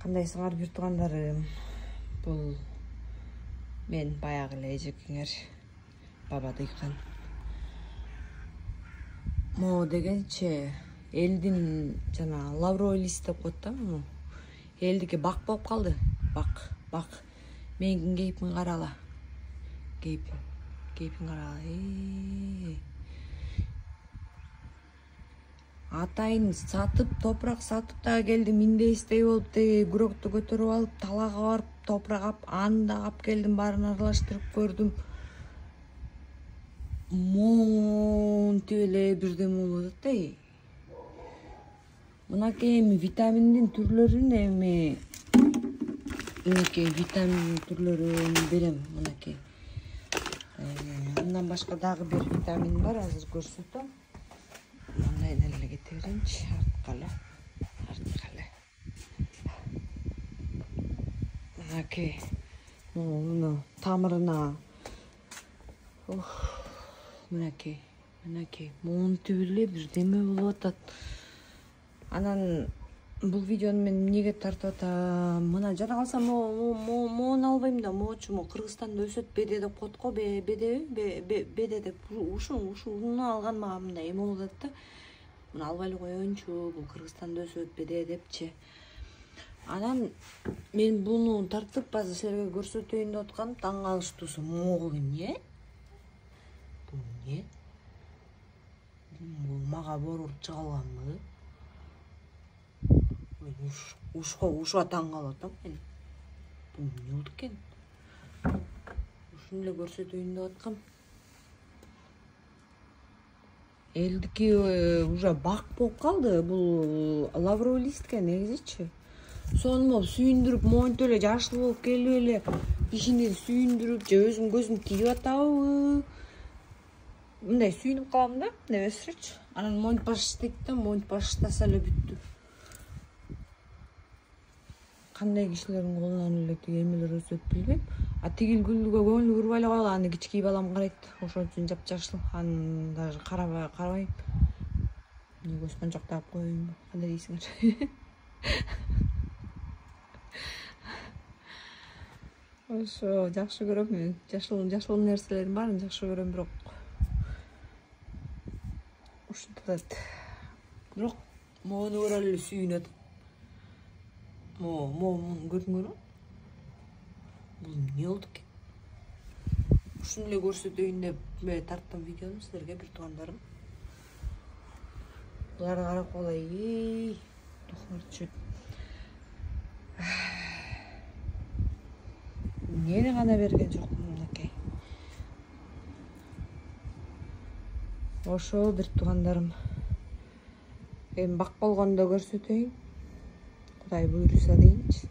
Кандайсыңар бир туугандарым? Бул мен баягы эле эжекеңер баба дыйкан. Мо дегенче элдин жана лавровый лист деп коет да муну. Элдики бак болуп калды. Бак. Менин кейпим карала. Кейпим карала. Атайын сатып, топурак сатып да келдим, индейстей болуп, күрөктү көтөрүп алып, талага барып, топурак ап, аны да ап келдим, баарын аралаштырып көрдүм. Монтип эле бирдеме болуп атат. Мынакей эми витаминдин түрлөрүн мынакей витамин түрлөрүн берем, мынакей. Андан башка дагы бир витамин бар, азыр көрсөтөм. Мындай эле кете берейинчи, артка эле. Мынакей, муну тамырына. Мынакей, монтип эле бирдеме болуп атат. Анан бул видеону мен эмнеге тартып атам? Мына жана калса моуну албайм да, моочу Кыргызстанда өсөт беде деп коет го, беде деп ушуну алган мага мындай эме болуп атат да. Муну албай эле коеюнчу, бул Кыргызстанда өсөт беде депчи. Анан мен буну тартып азыр силерге көрсөтөйүн деп атканым, таң калыштуусу могу эмне? Бул эмне? Бул мага боруп чыгалганбы? Ушуга таң калып атам мен. Бул эмне болду экен? Ушуну эле көрсөтөйүн деп аткам. Элдики уже бак болуп калды. Бул лавровый лист экен негизичи. Сонун болуп сүйүндүрүп, монтип эле жашыл болуп келип эле кишини сүйүндүрүп, же өзүм көзүм тийип атабы? Мындай сүйүнүп калам да, мындай өсүрөчү. Анан монтпаш дейт да, монтпаш таса эле бүттү. Кандай кишилердин колунан эле тиги эмелер өсөт билбейм. А тигил гүлгө көңүл бурбай эле койгула, аны кичкей балам карайт. Ошон үчүн жапжашыл. Аны даже карабайм. Көз монжоктоп коеюнбу? Кандай дейсиңер? Ошо жакшы көрөм мен. Жашыл нерселердин баарын жакшы көрөм, бирок ушинтип атат. Бирок моуну көрө эле сүйүнүп атат. Муну көрдүңөрбү? Бул эмне болду экен? Ушуну эле көрсөтөйүн деп тарттым видеону силерге, бир туугандарым. Буларды карап калай, тохмурчу. Эмнени гана берген жокмун мынакей. Ошо бир туугандарым. Эми бак болгондо көрсөтөйүн. Кудай буйруса дейинчи.